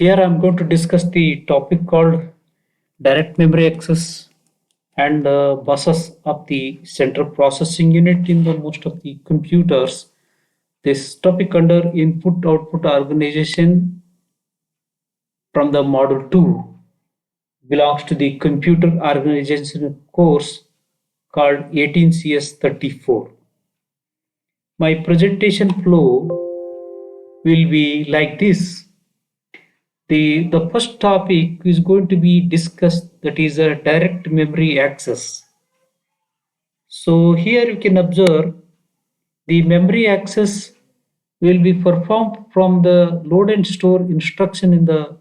Here I'm going to discuss the topic called direct memory access and buses of the central processing unit in the most of the computers. This topic under input output organization from the module 2 belongs to the computer organization course called 18CS34. My presentation flow will be like this. The first topic is going to be discussed, that is a direct memory access. So here you can observe the memory access will be performed from the load and store instruction in the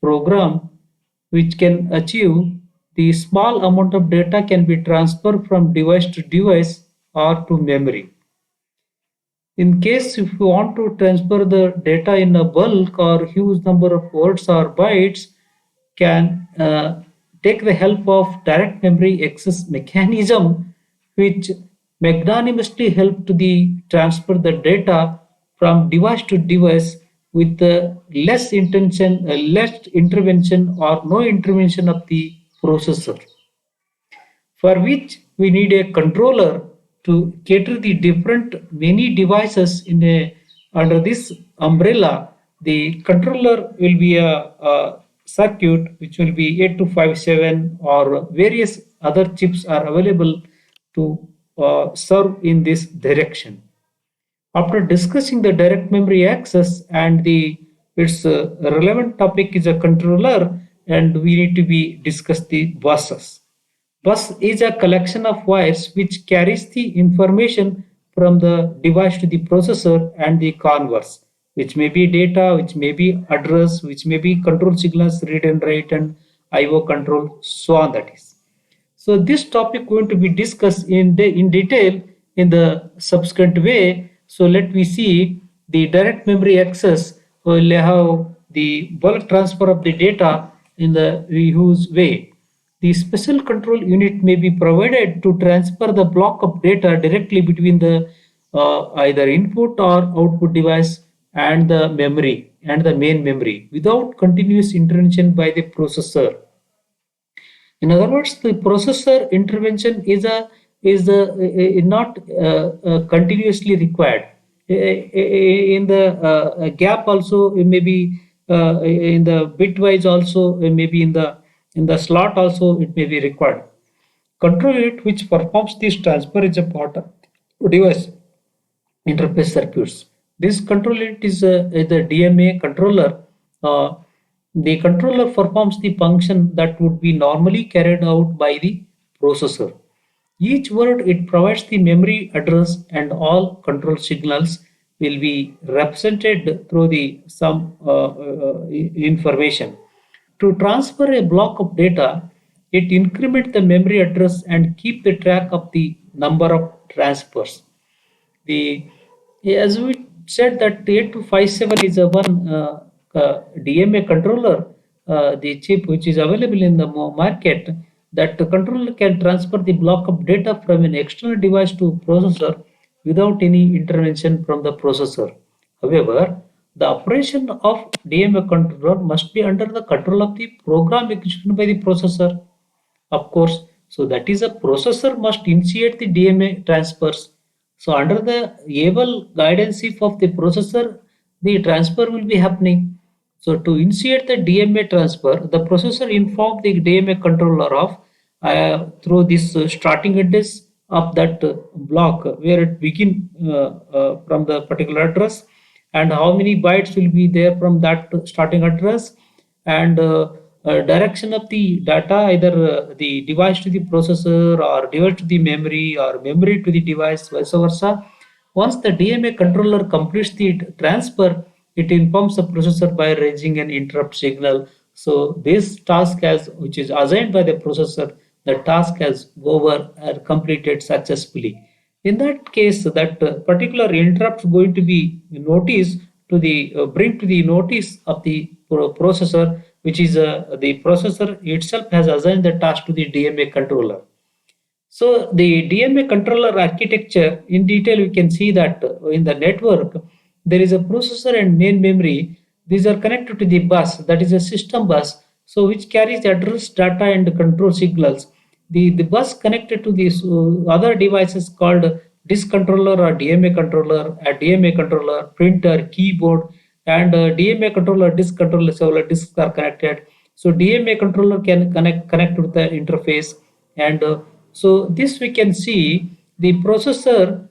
program, which can achieve the small amount of data can be transferred from device to device or to memory. In case if you want to transfer the data in a bulk or huge number of words or bytes, can take the help of direct memory access mechanism, which magnanimously help to the transfer the data from device to device with less intervention or no intervention of the processor, for which we need a controller to cater the different many devices in a under this umbrella. The controller will be a circuit which will be 8257 or various other chips are available to serve in this direction. After discussing the direct memory access and the its relevant topic is a controller, and we need to be discuss the buses. Bus is a collection of wires which carries the information from the device to the processor and the converse, which may be data, which may be address, which may be control signals, read and write, and IO control, so on. That is. So this topic going to be discussed in detail in the subsequent way. So let me see the direct memory access will have the bulk transfer of the data in the reuse way. The special control unit may be provided to transfer the block of data directly between the either input or output device and the memory and the main memory without continuous intervention by the processor. In other words, the processor intervention is not continuously required. In the gap also, maybe in the bitwise also, maybe in the slot also, it may be required. Control unit which performs this transfer is a part of device interface circuits. This control unit is the DMA controller. Uh, the controller performs the function that would be normally carried out by the processor. Each word it provides the memory address, and all control signals will be represented through the some information. To transfer a block of data, it increment the memory address and keep the track of the number of transfers. The as we said that 8257 is a one DMA controller, the chip which is available in the market. That the controller can transfer the block of data from an external device to processor without any intervention from the processor. However, the operation of DMA controller must be under the control of the program executed by the processor, of course. So that is a processor must initiate the DMA transfers. So under the able guidance of the processor, the transfer will be happening. So to initiate the DMA transfer, the processor inform the DMA controller of through this starting address of that block where it begin from the particular address, and how many bytes will be there from that starting address, and direction of the data, either the device to the processor or device to the memory or memory to the device, vice versa. Once the DMA controller completes the transfer, it informs the processor by raising an interrupt signal. So this task has, which is assigned by the processor, the task has over or completed successfully. In that case, that particular interrupt is going to be noticed to the bring to the notice of the processor, which is the processor itself has assigned the task to the DMA controller. So the DMA controller architecture in detail, we can see that in the network, there is a processor and main memory. These are connected to the bus, that is a system bus, so which carries address, data, and control signals. The bus connected to these other devices called disk controller or DMA controller, a DMA controller, printer, keyboard, and DMA controller, disk controller, several disks are connected. So DMA controller can connect with the interface, and so this we can see the processor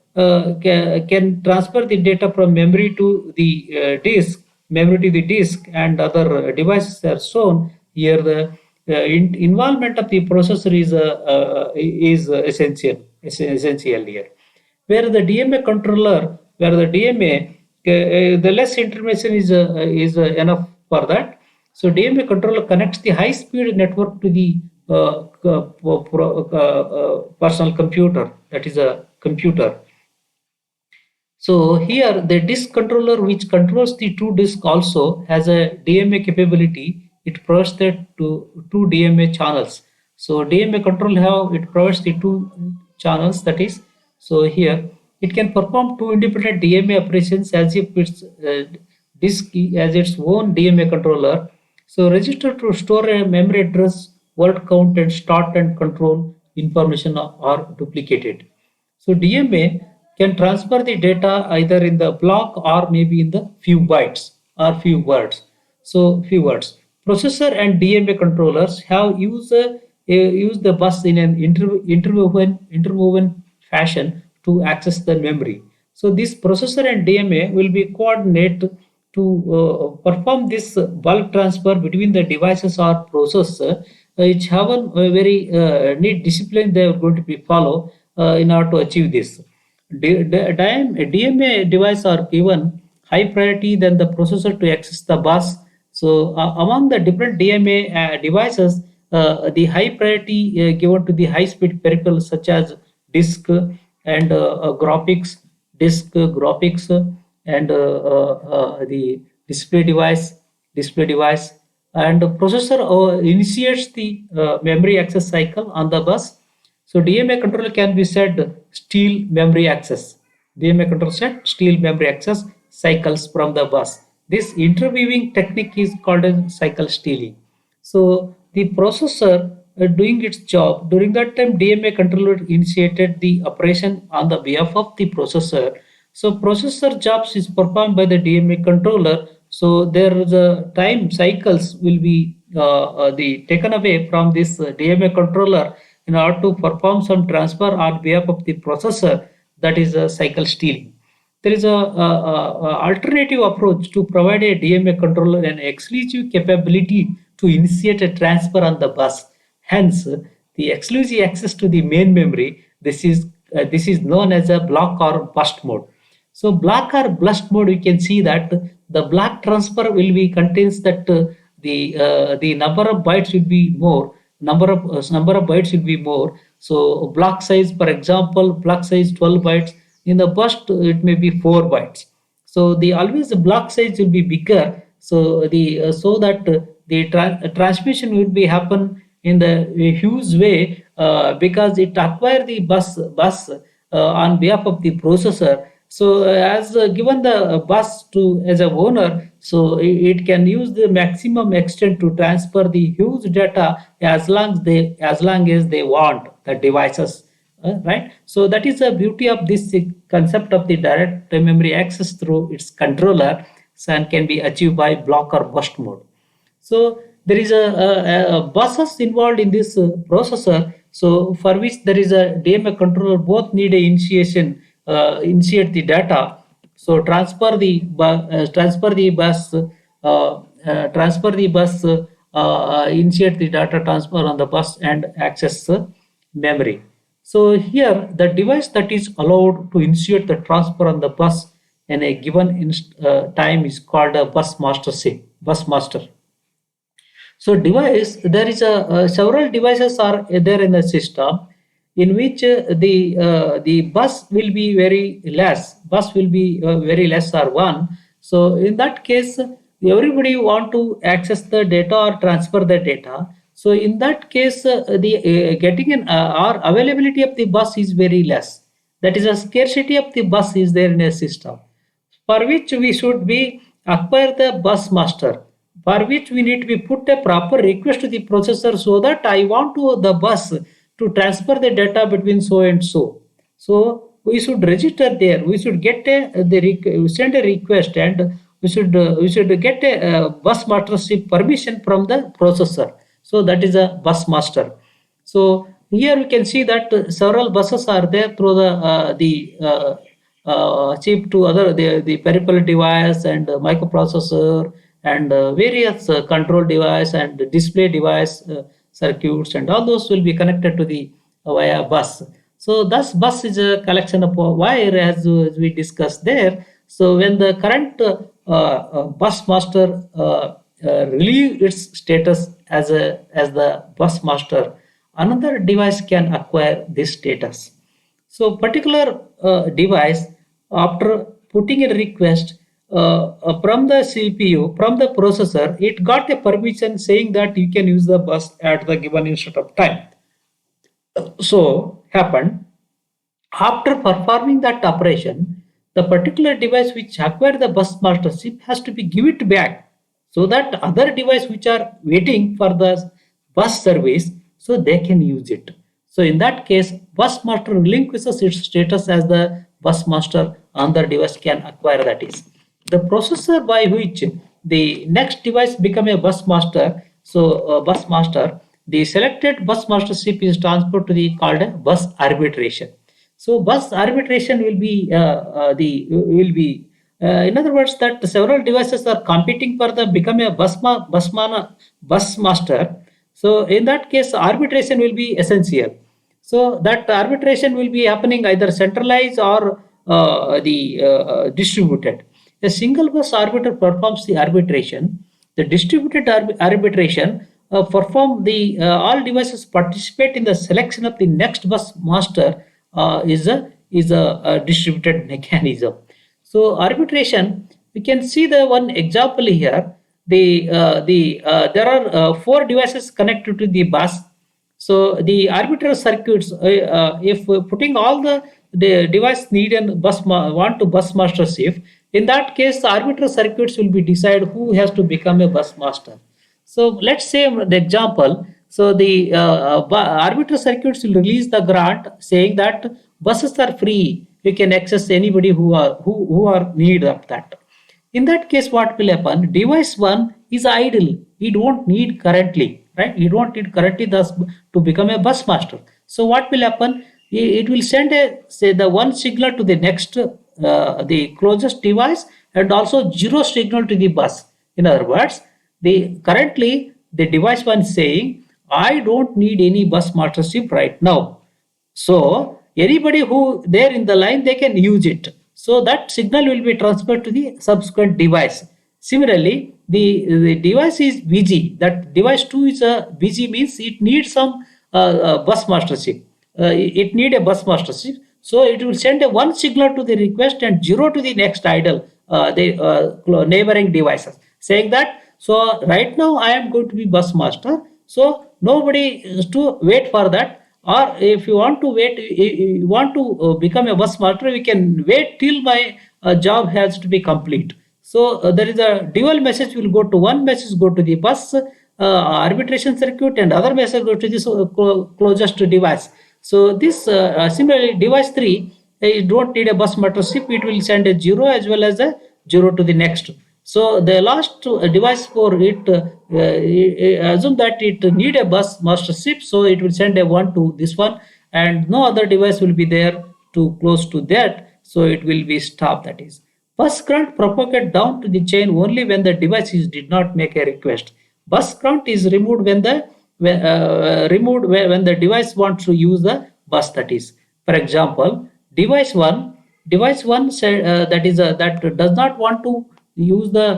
can transfer the data from memory to the memory to the disk, and other devices are shown here. The involvement of the processor is essential here. Where the DMA controller, where the DMA, the less information is enough for that. So DMA controller connects the high-speed network to the personal computer, that is a computer. So here the disk controller, which controls the two disk, also has a DMA capability. It provides the two DMA channels. So DMA control have, it provides the two channels, that is, so here it can perform two independent DMA operations as if its disk as its own DMA controller. So register to store a memory address, word count, and start and control information are duplicated. So DMA can transfer the data either in the block or maybe in the few bytes or few words. So few words. Processor and DMA controllers have used the bus in an interwoven fashion to access the memory. So this processor and DMA will be coordinate to perform this bulk transfer between the devices or processor, which have a very neat discipline they are going to be follow in order to achieve this. DMA device are given high priority than the processor to access the bus. So among the different DMA devices, the high priority given to the high speed peripherals such as disk and graphics, and the display device, and the processor initiates the memory access cycle on the bus. So DMA controller can be said steal memory access. DMA controller said steal memory access cycles from the bus. This interweaving technique is called as cycle stealing. So the processor doing its job. During that time, DMA controller initiated the operation on the behalf of the processor. So processor jobs is performed by the DMA controller. So there is a time cycles will be the taken away from this DMA controller in order to perform some transfer on behalf of the processor. That is a cycle stealing. There is a alternative approach to provide a DMA controller an exclusive capability to initiate a transfer on the bus. Hence, the exclusive access to the main memory. This is known as a block or burst mode. So block or burst mode, we can see that the block transfer will be contains that the number of bytes will be more, number of bytes will be more. So block size, for example, block size 12 bytes. In the burst, it may be 4 bytes. So the always the block size will be bigger. So the so that the transmission will be happen in the huge way because it acquire the bus on behalf of the processor. So as given the bus to as a owner, so it can use the maximum extent to transfer the huge data as long as they want the devices, right? So that is the beauty of this concept of the direct memory access through its controller, and can be achieved by block or burst mode. So there is a buses involved in this processor, so for which there is a DMA controller. Both need a initiate the data. So transfer the bus, initiate the data transfer on the bus and access memory. So here the device that is allowed to initiate the transfer on the bus in a given time is called a bus master. So device, there is a several devices are there in the system in which the bus will be very less. Bus will be very less or one. So in that case, everybody want to access the data or transfer the data. So in that case, the getting an or availability of the bus is very less. That is a scarcity of the bus is there in a system, for which we should be acquire the bus master, for which we need to be put a proper request to the processor so that I want to the bus to transfer the data between so and so. So we should register there. We should get we send a request, and we should get a bus mastership permission from the processor. So that is a bus master. So here we can see that several buses are there through the chip to other the peripheral device and microprocessor and various control device and display device circuits, and all those will be connected to the via bus. So thus bus is a collection of wire, as we discussed there. So when the current bus master relieve its status as the bus master, another device can acquire this status. So particular device, after putting a request from the CPU, from the processor, it got a permission saying that you can use the bus at the given instant of time. So happened after performing that operation, the particular device which acquired the bus mastership has to be give it back, so that other device which are waiting for the bus service, so they can use it. So in that case, bus master relinquishes its status as the bus master, another device can acquire, that is the processor by which the next device become a bus master. So bus master, the selected bus mastership is transferred to the called a bus arbitration. So bus arbitration will be the will be in other words, that several devices are competing for the become a bus master. So in that case, arbitration will be essential. So that arbitration will be happening either centralized or distributed. A single bus arbiter performs the arbitration. The distributed arbitration perform the all devices participate in the selection of the next bus master, is a distributed mechanism. So arbitration, we can see the one example here. There are four devices connected to the bus. So the arbiter circuits, if putting all the device need and want to bus mastership, in that case, the arbiter circuits will be decide who has to become a bus master. So let's say the example. So the arbiter circuits will release the grant saying that buses are free. You can access anybody who are need of that. In that case, what will happen? Device one is idle. He don't need currently, right? He don't need currently thus to become a bus master. So what will happen? It will send a say the one signal to the next the closest device, and also zero signal to the bus. In other words, the currently the device one saying I don't need any bus mastership right now. So anybody who there in the line, they can use it. So that signal will be transferred to the subsequent device. Similarly, the device is busy. That device 2 is a busy means it needs some bus mastership. It need a bus mastership. So it will send a one signal to the request and zero to the next idle the neighboring devices, saying that so right now I am going to be bus master. So nobody is to wait for that. Or if you want to wait, you want to become a bus master, we can wait till my job has to be complete. So there is a dual message will go to one message go to the bus arbitration circuit, and other message go to this closest device. So this similarly device 3, you don't need a bus mastership, it will send a 0 as well as a 0 to the next. So the last device for it, assume that it need a bus mastership, so it will send a 1 to this one, and no other device will be there to close to that, so it will be stopped, that is. Bus current propagate down to the chain only when the device did not make a request. Bus current is removed when the device wants to use the bus, that is. For example, device one said that does not want to use the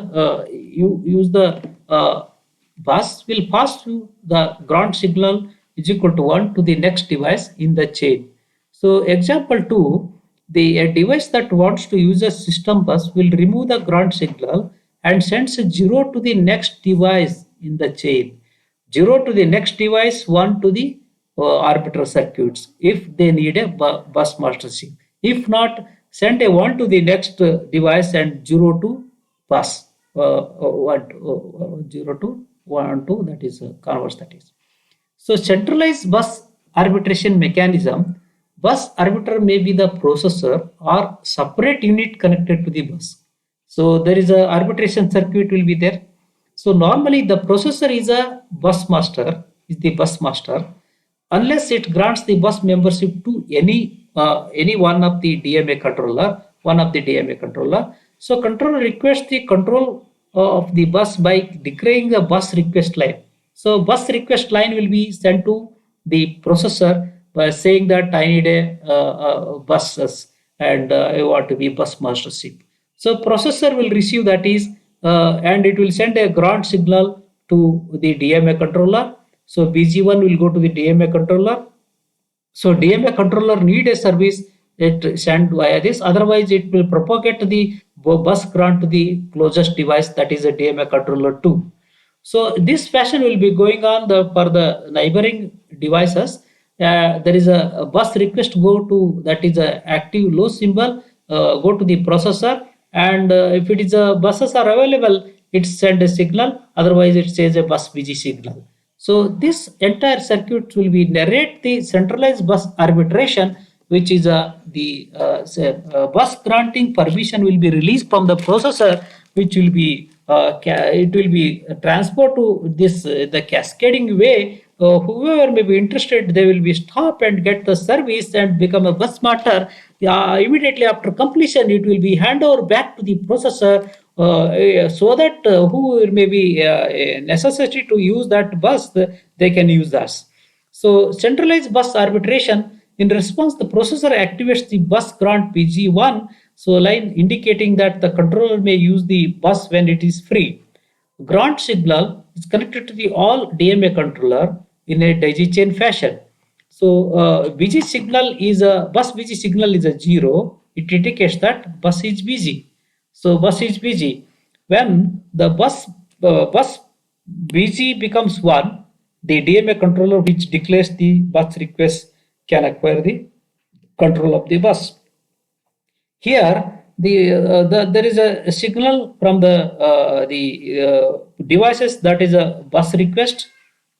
bus will pass through the ground signal is equal to 1 to the next device in the chain. So example 2, the a device that wants to use a system bus will remove the ground signal and sends a 0 to the next device in the chain. 0 to the next device, 1 to the arbiter circuits if they need a bus mastership. If not, send a 1 to the next device and 0 to bus. 0 to 1 to that is converts that is. So centralized bus arbitration mechanism, bus arbiter may be the processor or separate unit connected to the bus. So there is a arbitration circuit will be there. So normally the processor is a bus master, is the bus master, unless it grants the bus membership to any one of the DMA controller, one of the DMA controller. So controller requests the control of the bus by declaring the bus request line. So bus request line will be sent to the processor by saying that I need a buses and I want to be bus mastership. So processor will receive that is and it will send a grant signal to the DMA controller. So BG1 will go to the DMA controller. So DMA controller need a service it sent via this. Otherwise, it will propagate the bus grant to the closest device that is a DMA controller 2. So this fashion will be going on for the neighboring devices. There is a bus request go to that is a active low symbol go to the processor, and if it is a buses are available, it send a signal. Otherwise, it says a bus busy signal. So this entire circuit will be narrate the centralized bus arbitration, which is bus granting permission will be released from the processor, which will be it will be transport to this the cascading way. Whoever may be interested, they will be stop and get the service and become a bus smarter. Immediately after completion, it will be hand over back to the processor so that who may be necessity to use that bus, they can use us. So centralized bus arbitration. In response, the processor activates the bus grant PG1, so line indicating that the controller may use the bus when it is free. Grant signal is connected to the all DMA controller in a daisy chain fashion. So busy signal is a bus busy signal is a 0. It indicates that bus is busy. So bus is busy. When the bus busy becomes 1, the DMA controller which declares the bus request can acquire the control of the bus. Here, there is a signal from the devices that is a bus request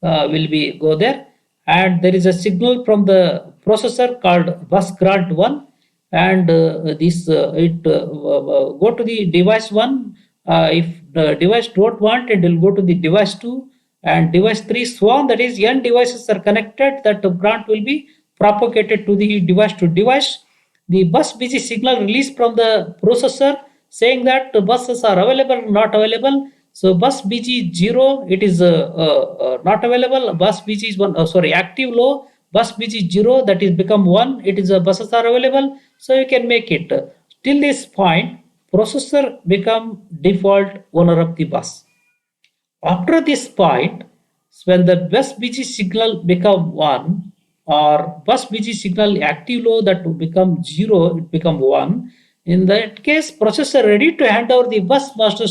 will be go there, and there is a signal from the processor called bus grant 1, and this it go to the device 1. If the device don't want, it will go to the device 2 and device 3 so on. That is n devices are connected, that the grant will be propagated to the device to device. The bus busy signal released from the processor saying that the buses are available, not available. So bus busy 0, it is not available. Bus busy is 1, sorry, active low. Bus busy 0, that is become 1. It is buses are available, so you can make it. Till this point, processor become default owner of the bus. After this point, when the bus busy signal become 1 or bus busy signal active low that to become 0, it become 1. In that case, processor ready to hand over the bus master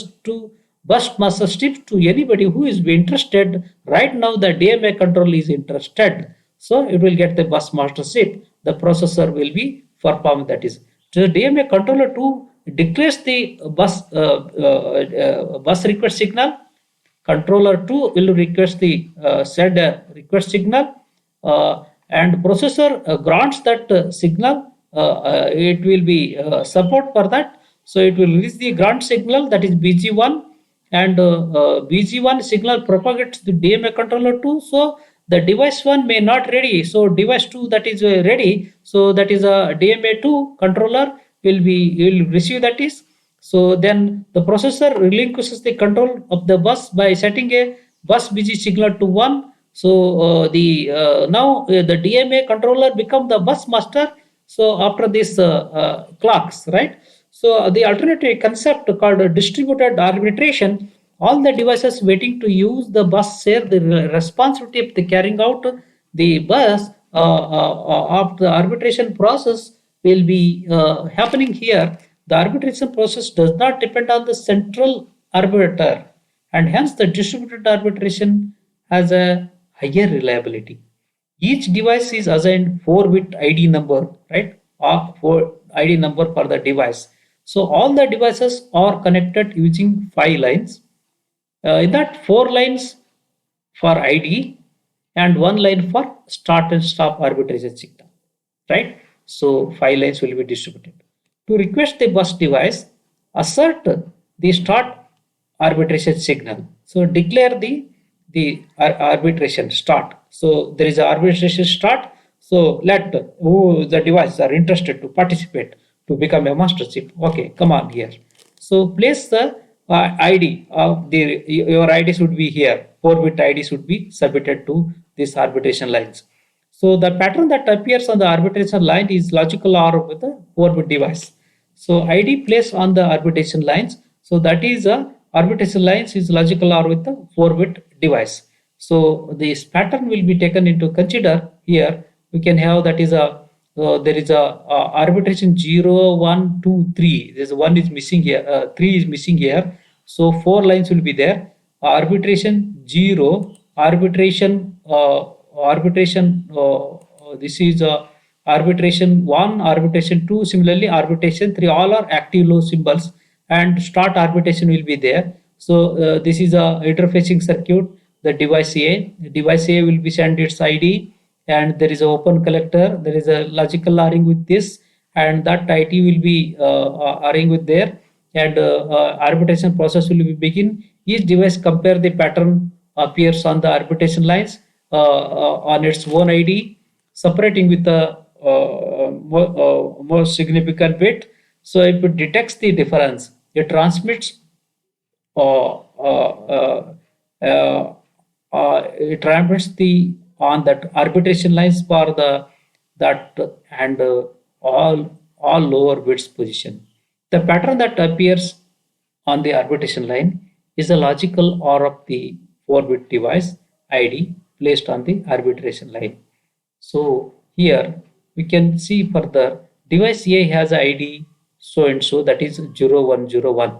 strips to anybody who is interested. Right now, the DMA control is interested, so it will get the bus mastership. The processor will be performed. That is, so the DMA controller 2 declares the bus request signal. Controller 2 will request the said request signal, and processor grants that signal. It will be support for that. So it will release the grant signal, that is BG1, and BG1 signal propagates the DMA controller 2. So the device 1 may not ready. So device 2 that is ready. So that is a DMA 2 controller will receive that is. So then the processor relinquishes the control of the bus by setting a bus busy signal to 1. So now the DMA controller become the bus master. So after this clocks, right? So the alternative concept called distributed arbitration, all the devices waiting to use the bus share the responsibility of the carrying out the bus of the arbitration process will be happening here. The arbitration process does not depend on the central arbiter, and hence the distributed arbitration has a higher reliability. Each device is assigned 4-bit ID number, right? Or 4 ID number for the device. So all the devices are connected using 5 lines. In that 4 lines for ID and 1 line for start and stop arbitration signal, right? So 5 lines will be distributed. To request the bus device, assert the start arbitration signal. So declare the arbitration start. So there is an arbitration start. So let who the devices are interested to participate to become a master chip. Okay, come on here. So place the ID of the your IDs would be here. 4-bit IDs would be submitted to these arbitration lines. So the pattern that appears on the arbitration line is logical OR with a 4-bit device. So ID placed on the arbitration lines. So that is a arbitration lines is logical OR with a 4-bit device. So this pattern will be taken into consider here. We can have that is a there is a arbitration 0, 1, 2, 3. There's one is missing here, 3 is missing here. So 4 lines will be there. Arbitration 0, arbitration this is arbitration 1, arbitration 2, similarly arbitration 3, all are active low symbols, and start arbitration will be there. So this is a interfacing circuit. The device A will be sent its ID, and there is an open collector, there is a logical ORing with this, and that IT will be ORing with there, and arbitration process will be begin. Each device compare the pattern appears on the arbitration lines on its own ID, separating with the most significant bit. So if it detects the difference, it transmits uh, uh, uh, it transmits the on that arbitration lines for the that and all lower bits position. The pattern that appears on the arbitration line is a logical OR of the 4-bit device ID placed on the arbitration line. So here we can see further device A has ID so and so, that is 0101,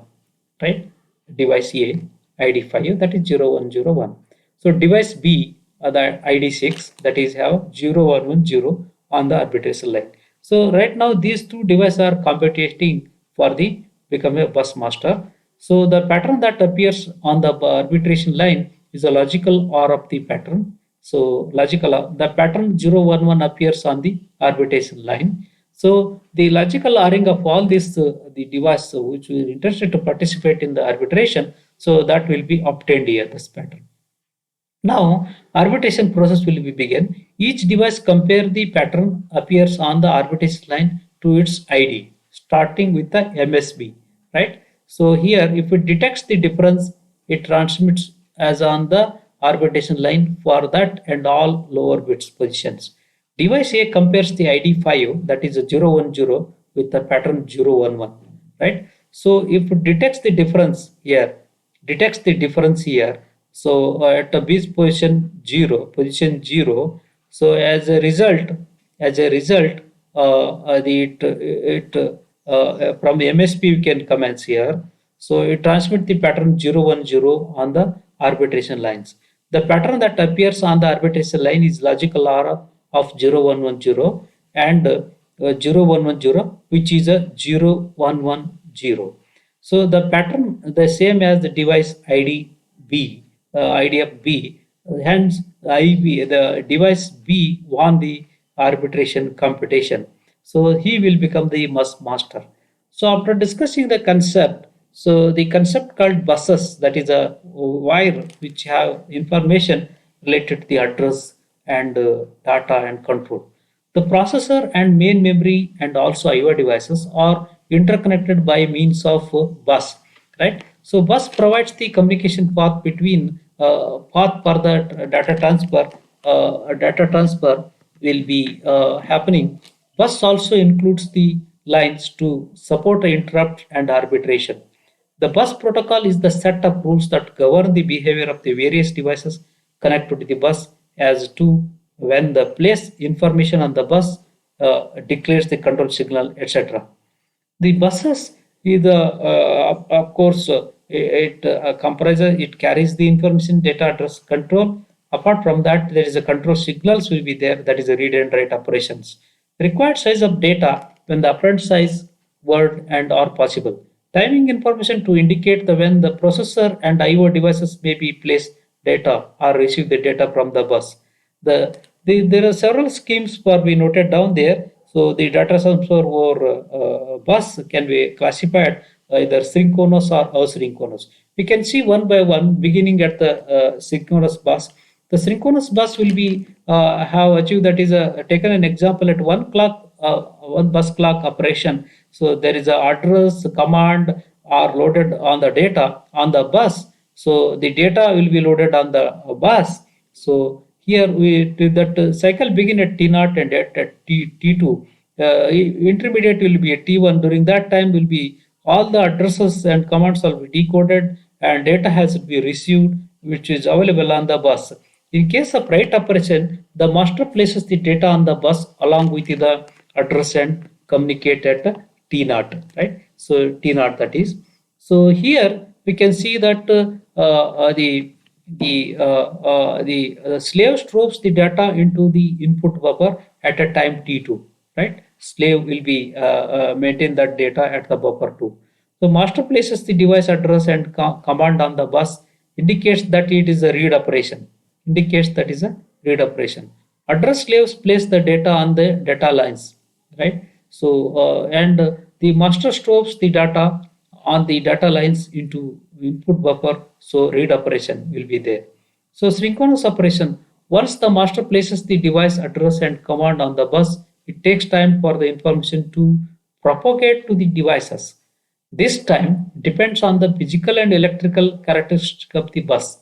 right? Device A ID 5, that is 0101. So device B the ID 6, that is have 0110 on the arbitration line. So right now these two devices are competing for the become a bus master. So the pattern that appears on the arbitration line is a logical OR of the pattern. So logical the pattern 011 appears on the arbitration line. So the logical ORing of all this the device which is interested to participate in the arbitration, so that will be obtained here this pattern. Now, arbitration process will be begin. Each device compare the pattern appears on the arbitration line to its ID, starting with the MSB, right? So here, if it detects the difference, it transmits as on the arbitration line for that and all lower bits positions. Device A compares the ID 5, that is a 010, with the pattern 011, right? So if it detects the difference here, so at a base position 0. So as a result, from MSP we can comments here. So it transmit the pattern 010 on the arbitration lines. The pattern that appears on the arbitration line is logical OR of 0110 and 0110, which is a 0110. So the pattern the same as the device ID B, ID of B. Hence, IB, the device B won the arbitration competition. So he will become the master. So after discussing the concept, so the concept called buses, that is a wire which have information related to the address and data and control. The processor and main memory and also IO devices are interconnected by means of bus, right? So bus provides the communication path between path for the data transfer. Data transfer will be happening. Bus also includes the lines to support interrupt and arbitration. The bus protocol is the set of rules that govern the behavior of the various devices connected to the bus as to when the place information on the bus declares the control signal, etc. The buses is of course comprises, it carries the information data address control. Apart from that, there is a control signals will be there, that is a read and write operations. Required size of data when the apparent size word, and are possible. Timing information to indicate the when the processor and I/O devices may be placed data or receive the data from the bus. There are several schemes for we noted down there. So the data transfer over bus can be classified either synchronous or asynchronous. We can see one by one, beginning at the synchronous bus. The synchronous bus will be have achieved, that is taken an example at one bus clock operation. So there is a address command are loaded on the data on the bus. So the data will be loaded on the bus. So here we that cycle begin at T0 and at T2. Intermediate will be at T1. During that time will be all the addresses and commands will be decoded and data has to be received, which is available on the bus. In case of write operation, the master places the data on the bus along with the address and communicate at T0, right? So T0, that is. So here we can see that the slave stores the data into the input buffer at a time T2, right? Slave will be maintain that data at the buffer 2. So master places the device address and command on the bus indicates that it is a read operation. Indicates that is a read operation. Address slaves place the data on the data lines, right? So and the master stores the data on the data lines into input buffer. So read operation will be there. So synchronous operation. Once the master places the device address and command on the bus, it takes time for the information to propagate to the devices. This time depends on the physical and electrical characteristic of the bus.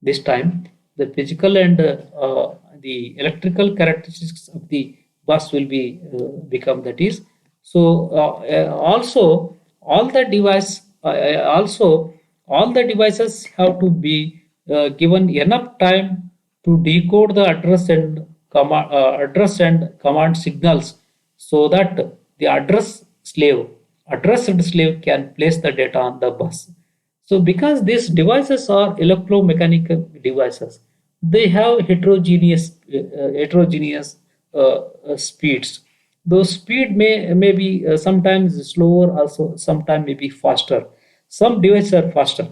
This time, the physical and the electrical characteristics of the bus will be become, that is. So also all the device also all the devices have to be given enough time to decode the address and command signals, so that the addressed slave can place the data on the bus. So because these devices are electromechanical devices, they have heterogeneous speeds. Those speed may be sometimes slower, also sometimes may be faster. Some devices are faster.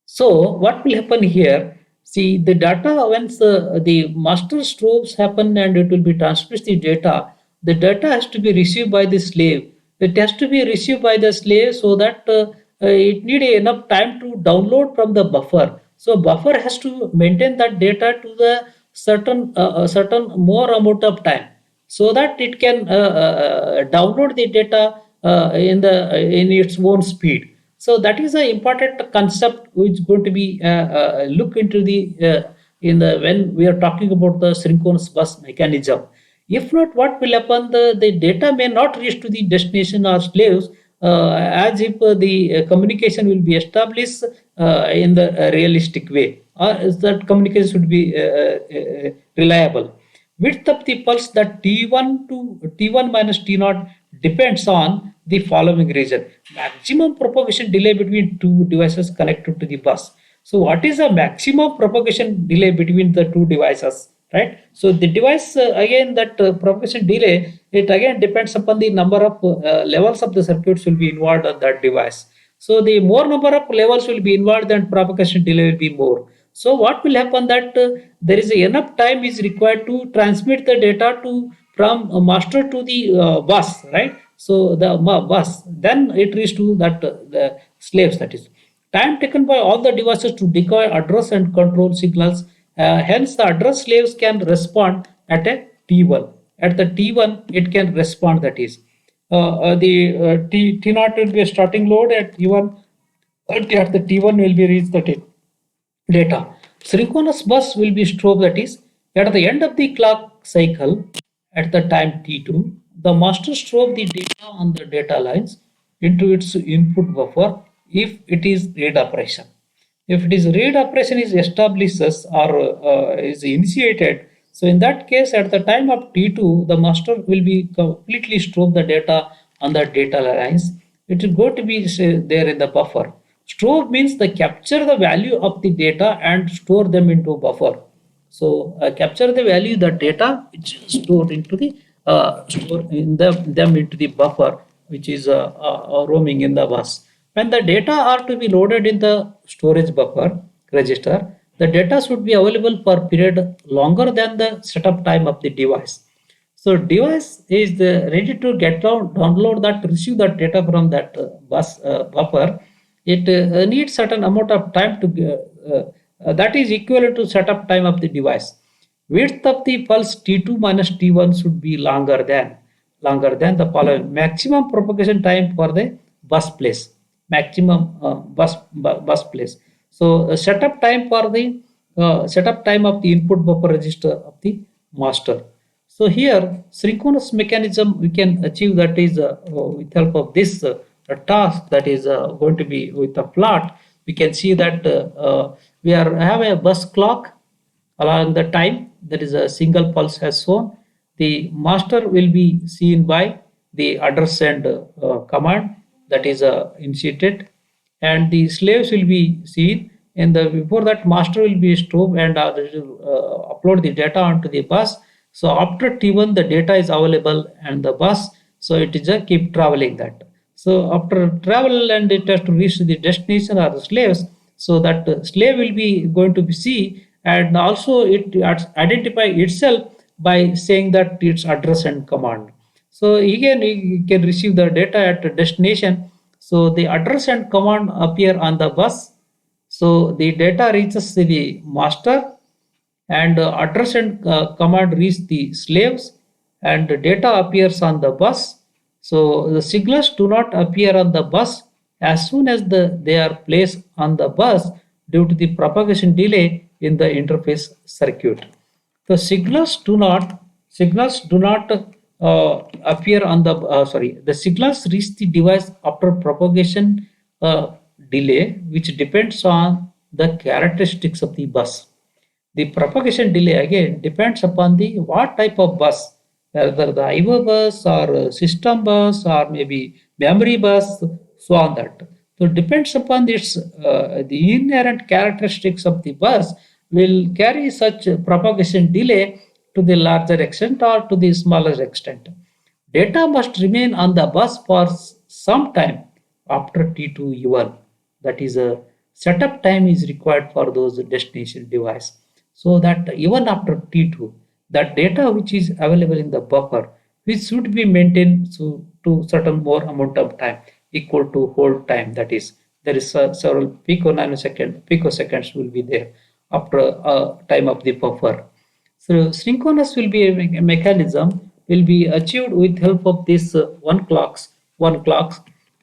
So what will happen here? See, the data, once the master strokes happen and it will be transmit the data has to be received by the slave. It has to be received by the slave, so that it need enough time to download from the buffer. So buffer has to maintain that data to the certain more amount of time, so that it can download the data in its own speed. So that is an important concept which is going to be look into the in the when we are talking about the synchronous bus mechanism. If not, what will happen? The data may not reach to the destination or slaves, as if the communication will be established in the realistic way, or that communication should be reliable. Width of the pulse, that T1 to T1 minus T0 depends on the following reason. Maximum propagation delay between two devices connected to the bus. So what is the maximum propagation delay between the two devices, right? So the device, again, that propagation delay, it again depends upon the number of levels of the circuits will be involved on that device. So the more number of levels will be involved, then propagation delay will be more. So what will happen, that there is enough time is required to transmit the data to from master to the bus, right? So the bus, then it reaches to that the slaves, that is. Time taken by all the devices to decoy address and control signals. Hence, the address slaves can respond at a T1. At the T1, it can respond, that is. The T0 will be a starting load at T1. At the T1 will be reached the data. Synchronous bus will be strobe, that is, at the end of the clock cycle at the time T2, the master strobe the data on the data lines into its input buffer if it is read operation. If it is read operation is establishes or is initiated, so in that case at the time of T2, the master will be completely strobe the data on the data lines. It will go to be there in the buffer. Store means the capture the value of the data and store them into buffer. So capture the value, the data which is stored into the store in them into the buffer. which is roaming in the bus. When the data are to be loaded in the storage buffer register, the data should be available for period longer than the setup time of the device. So device is ready to get download that receive that data from that bus buffer. It needs certain amount of time to that is equivalent to setup time of the device. Width of the pulse T2 minus T1 should be longer than the following. Maximum propagation time for the bus place. Maximum bus place. So setup time of the input buffer register of the master. So here synchronous mechanism we can achieve, that is with help of this task, that is going to be with a plot. We can see that we have a bus clock along the time, that is a single pulse has shown. The master will be seen by the address and command, that is initiated, and the slaves will be seen in the before that master will be stored and upload the data onto the bus. So after T1 the data is available and the bus, so it is a keep traveling that. So after travel and it has to reach the destination or the slaves, so that slave will be going to be see, and also it identify itself by saying that its address and command. So again you can receive the data at the destination. So the address and command appear on the bus. So the data reaches the master, and address and command reach the slaves, and the data appears on the bus. So the signals do not appear on the bus as soon as they are placed on the bus due to the propagation delay in the interface circuit. The signals do not appear on the the signals reach the device after propagation delay, which depends on the characteristics of the bus. The propagation delay again depends upon the what type of bus, whether the IO bus or system bus or maybe memory bus, so on that. So it depends upon the inherent characteristics of the bus will carry such propagation delay to the larger extent or to the smaller extent. Data must remain on the bus for some time after T2 even. That is a setup time is required for those destination device. So that even after T2, that data which is available in the buffer, which should be maintained to certain more amount of time equal to hold time. That is, there is several picoseconds will be there after time of the buffer. So synchronous will be a mechanism will be achieved with help of this one clocks.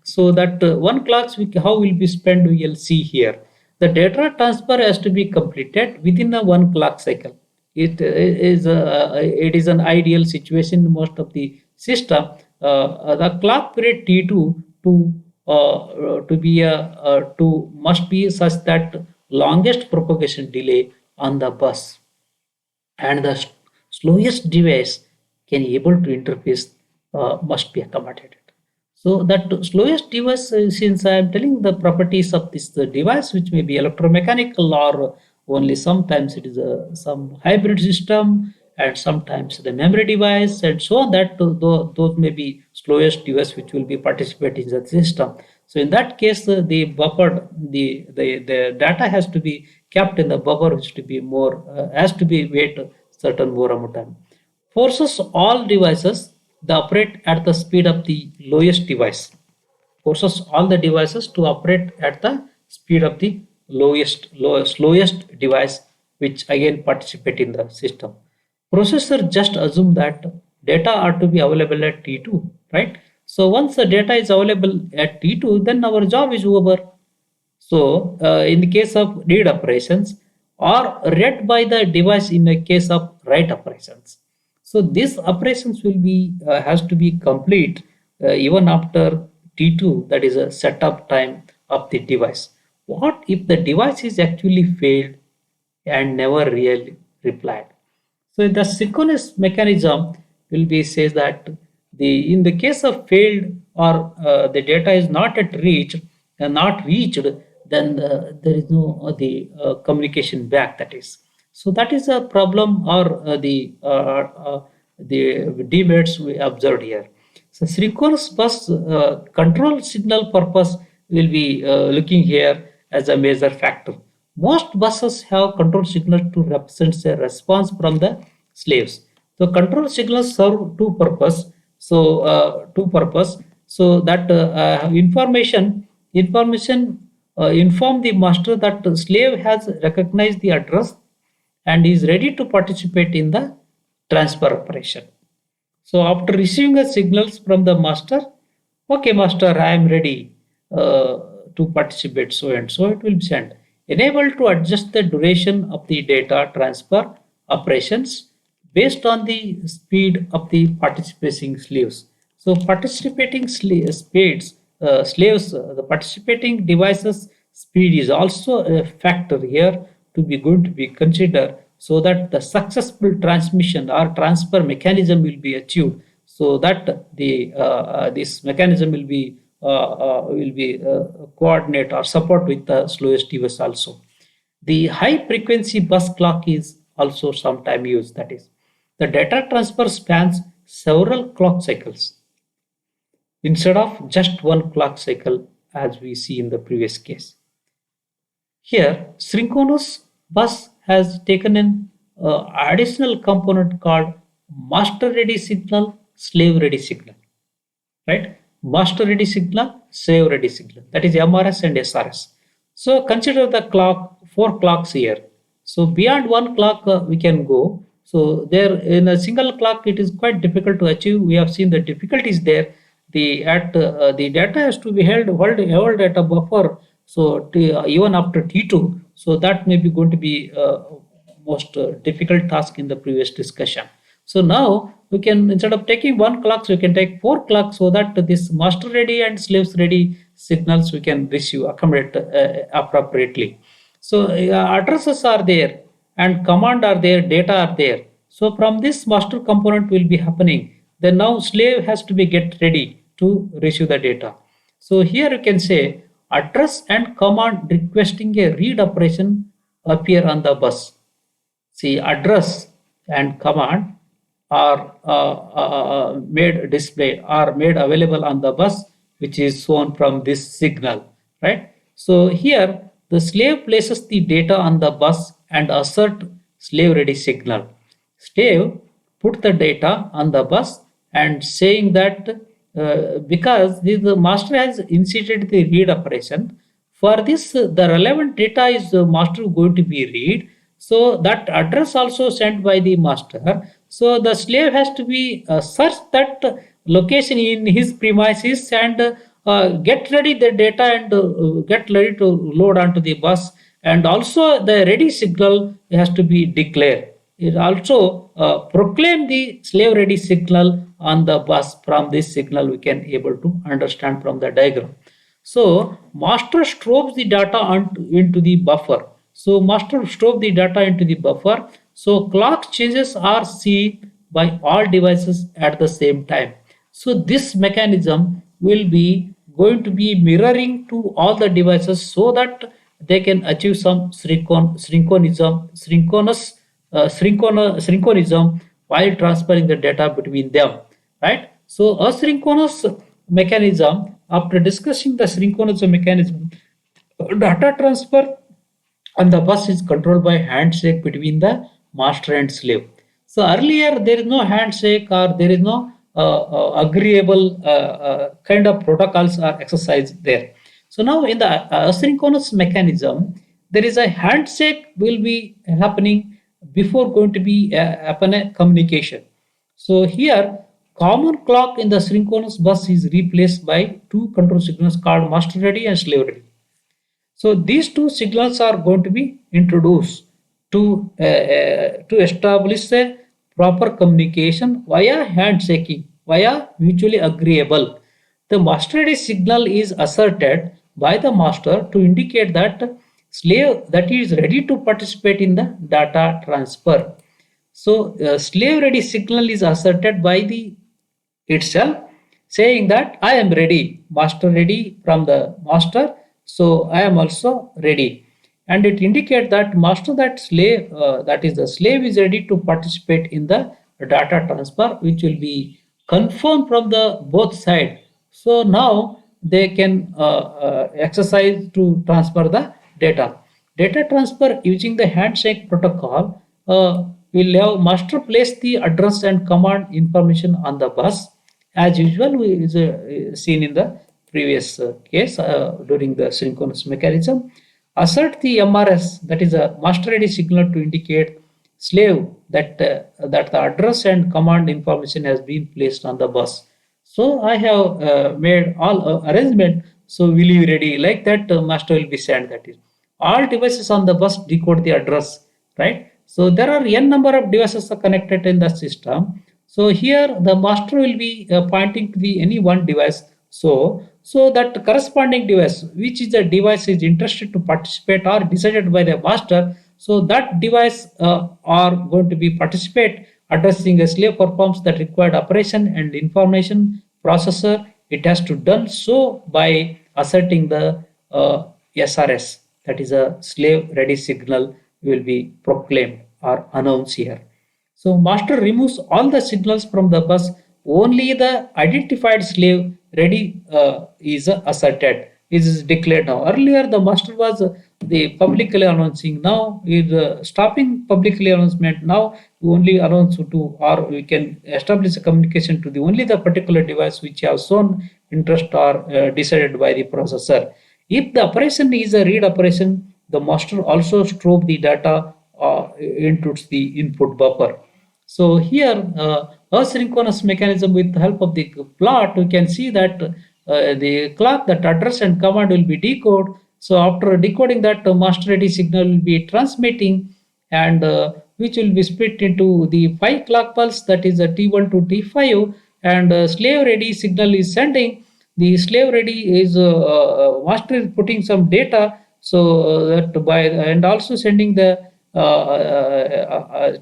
So that one clocks how will be spent we will see here. The data transfer has to be completed within a one clock cycle. It is an ideal situation in most of the system. The clock period T2 to be to must be such that longest propagation delay on the bus, and the slowest device can able to interface must be accommodated. So that slowest device, since I am telling the properties of this the device, which may be electromechanical or only sometimes it is some hybrid system, and sometimes the memory device, and so on. That those may be slowest device which will be participating in the system. So in that case, the buffer, the data has to be kept in the buffer, which to be more has to be wait certain more amount of time. Forces all devices to operate at the speed of the lowest device. Forces all the devices to operate at the speed of the slowest device, which again participate in the system. Processor just assume that data are to be available at T2, right? So once the data is available at T2, then our job is over. So in the case of read operations, or read by the device in the case of write operations. So these operations will be has to be complete even after T2, that is a setup time of the device. What if the device is actually failed and never really replied? So the synchronous mechanism will be says that the in the case of failed or the data is not reached, then there is no communication back. That is, so that is a problem or the debates we observed here. So synchronous bus control signal purpose will be looking here as a major factor. Most buses have control signals to represent a response from the slaves. So control signals serve two purpose. Two purpose. So that information inform the master that the slave has recognized the address and is ready to participate in the transfer operation. So after receiving the signals from the master, okay, master, I am ready to participate. So and so it will be sent. Enable to adjust the duration of the data transfer operations based on the speed of the participating slaves. So participating slaves, the participating devices speed is also a factor here to be going to be considered so that the successful transmission or transfer mechanism will be achieved so that the this mechanism will be coordinate or support with the slowest device also. The high frequency bus clock is also sometime used, that is the data transfer spans several clock cycles instead of just one clock cycle as we see in the previous case. Here, synchronous bus has taken an additional component called master ready signal, slave ready signal, right? Master ready signal, slave ready signal. That is MRS and SRS. So consider the clock, four clocks here. So beyond one clock we can go. So there in a single clock it is quite difficult to achieve. We have seen the difficulties there. The data has to be held at a buffer. So even after T2, so that may be going to be most difficult task in the previous discussion. So now we can, instead of taking one clock, so we can take four clocks so that this master ready and slaves ready signals we can receive, accommodate appropriately. So addresses are there and command are there, data are there. So from this master component will be happening. Then now slave has to be get ready to receive the data. So here you can say address and command requesting a read operation appear on the bus. See, address and command are made display are made available on the bus, which is shown from this signal, right? So here the slave places the data on the bus and assert slave ready signal. Slave put the data on the bus and saying that because the master has initiated the read operation, for this the relevant data is the master going to be read. So that address also sent by the master. So the slave has to be search that location in his premises and get ready the data and get ready to load onto the bus. And also the ready signal has to be declared. It also proclaim the slave ready signal on the bus. From this signal we can able to understand from the diagram. So master stores the data into the buffer. So master stores the data into the buffer. So clock changes are seen by all devices at the same time. So this mechanism will be going to be mirroring to all the devices so that they can achieve some synchronism while transferring the data between them, right? So asynchronous mechanism, after discussing the synchronous mechanism, data transfer on the bus is controlled by handshake between the master and slave. So earlier there is no handshake or there is no agreeable kind of protocols are exercised there. So now in the asynchronous mechanism, there is a handshake will be happening before going to be happen a communication. So here common clock in the synchronous bus is replaced by two control signals called master ready and slave ready. So these two signals are going to be introduced to establish a proper communication via handshaking, via mutually agreeable. The master ready signal is asserted by the master to indicate that slave that he is ready to participate in the data transfer. So slave ready signal is asserted by the itself saying that I am ready, master ready from the master, so I am also ready. And it indicates that master that slave that is the slave is ready to participate in the data transfer which will be confirm from the both side. So now they can exercise to transfer the data. Data transfer using the handshake protocol will have master place the address and command information on the bus as usual. We is seen in the previous case during the synchronous mechanism. Assert the MRS, that is a master ready signal to indicate slave that the address and command information has been placed on the bus. So I have made all arrangement. So will you ready like that? Master will be sent. That is all devices on the bus decode the address, right? So there are n number of devices are connected in the system. So here the master will be pointing to the any one device. So that corresponding device, which is the device is interested to participate or decided by the master, so that device are going to be participate addressing a slave performs that required operation and information processor. It has to done so by asserting the SRS, that is a slave ready signal will be proclaimed or announced here. So master removes all the signals from the bus. Only the identified slave ready is asserted. It is declared now. Earlier, the master was the publicly announcing. Now is stopping publicly announcement. Now we only announce to, or we can establish a communication to the only the particular device which have shown interest or decided by the processor. If the operation is a read operation, the master also strobe the data into the input buffer. So here, asynchronous mechanism with the help of the plot, we can see that the clock, that address and command will be decoded. So after decoding that, master ready signal will be transmitting, and which will be split into the 5 clock pulse, that is a T1 to T5, and slave ready signal is sending. The slave ready is master is putting some data, so that by and also sending the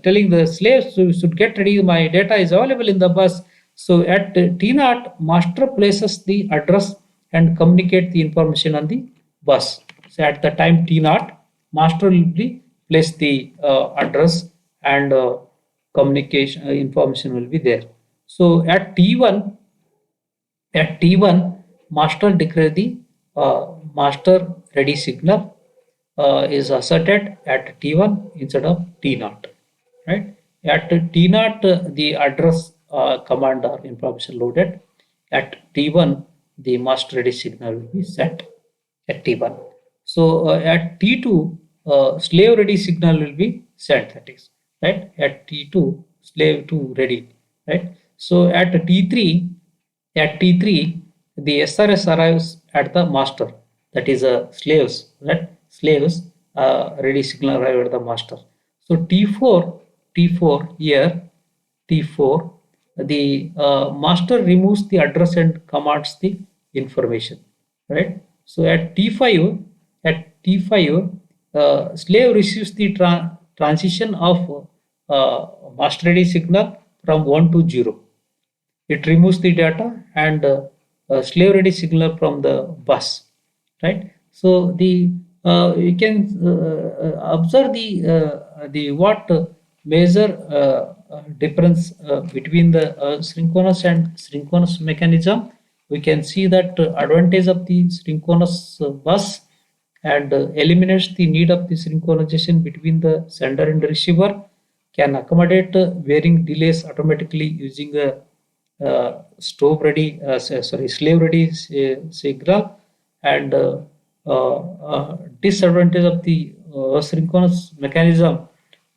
telling the slaves to should get ready, my data is available in the bus. So at T0, master places the address and communicate the information on the bus. So at the time T0, master will be place the address and communication information will be there. So at T1, master declare the master ready signal is asserted at T1 instead of T0, right? At T0, the address command or information loaded. At T1, the master ready signal will be set at T1. So at T2, slave ready signal will be set. That is right at T2, slave 2 ready, right? So at T3, the SRS arrives at the master, that is slaves, right? Slaves ready signal arrive at the master. So T4 here, T4, the master removes the address and commands the information, right? So at T5, slave receives the transition of master ready signal from 1 to 0. It removes the data and slave ready signal from the bus, right? So the you can observe the what major difference between the synchronous and synchronous mechanism. We can see that advantage of the synchronous bus and eliminates the need of the synchronization between the sender and receiver, can accommodate varying delays automatically using the slave ready signal, and disadvantage of the asynchronous mechanism,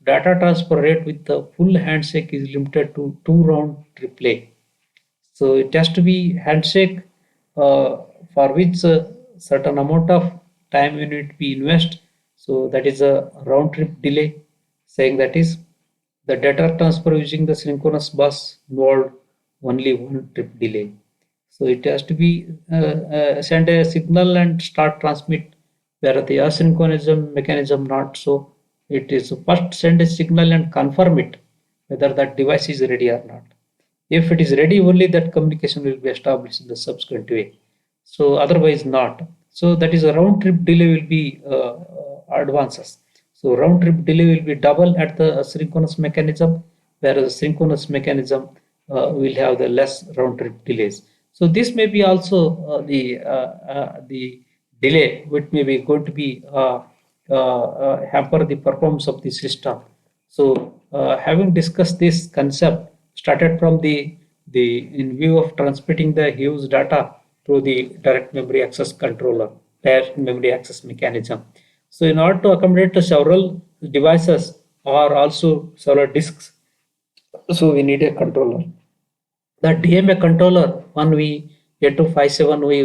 data transfer rate with the full handshake is limited to 2 round replay. So it has to be handshake for which certain amount of time you need to be invest. So that is a round trip delay, saying that is the data transfer using the synchronous bus involved only one trip delay. So it has to be send a signal and start transmit, where the asynchronism mechanism not so. It is first send a signal and confirm it whether that device is ready or not. If it is ready, only that communication will be established in the subsequent way. So otherwise not. So that is a round trip delay will be advances. So round trip delay will be double at the synchronous mechanism, whereas synchronous mechanism we'll have the less round trip delays. So this may be also the delay, which may be going to be hamper the performance of the system. So having discussed this concept, started from the in view of transmitting the huge data through the direct memory access controller, direct memory access mechanism. So in order to accommodate to several devices or also several disks, so we need a controller. The DMA controller, one we 8257 we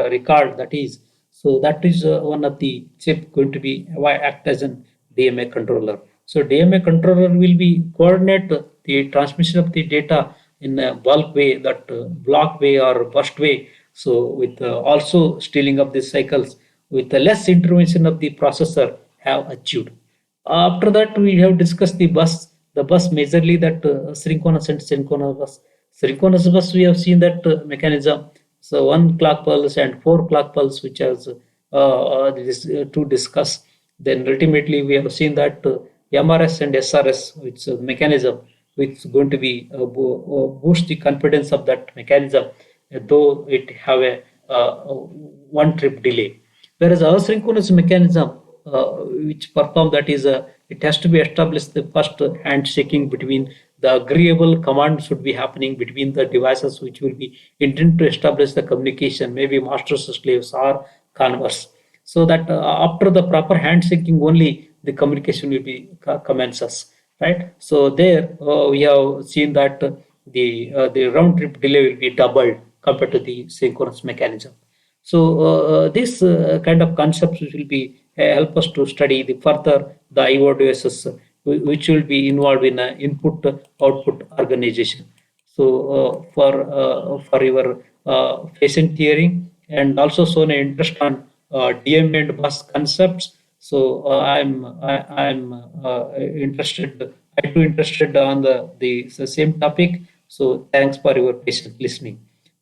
record, that is, so that is one of the chip going to be act as an DMA controller. So DMA controller will be coordinate the transmission of the data in a bulk way, that block way or burst way. So with also stealing of the cycles with the less intervention of the processor have achieved. After that, we have discussed the bus. The bus majorly that synchronous and synchronous bus. Synchronous bus, we have seen that mechanism. So one clock pulse and four clock pulse, which has to discuss. Then ultimately, we have seen that MRS and SRS, which mechanism, which is going to be boost the confidence of that mechanism, though it have a one trip delay. Whereas asynchronous mechanism, which perform, that is, it has to be established the first handshaking between the agreeable command should be happening between the devices which will be intended to establish the communication, maybe masters slaves or converse. So that after the proper handshaking only the communication will be commences, right? So there we have seen that the round trip delay will be doubled compared to the synchronous mechanism. So this kind of concepts will be help us to study the further the IO devices which will be involved in input output organization. So for your patient hearing and also shown an interest on DMA and bus concepts. So I'm interested. I too interested on the same topic. So thanks for your patient listening.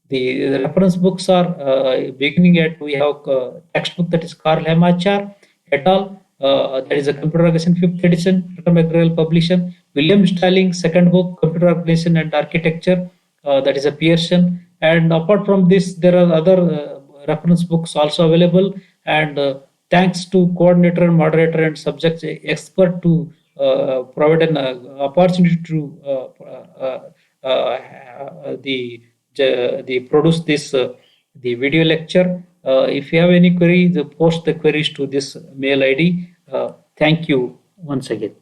The reference books are beginning at, we have textbook that is Carl Hemachar et al. That is a computer organization 5th edition, Peter McGrail publication. William Stalling second book, Computer Organization and Architecture, that is a Pearson. And apart from this, there are other reference books also available. And thanks to coordinator, moderator, and subject expert to provide an opportunity to the produce this the video lecture. If you have any query, post the queries to this mail ID. Thank you once again.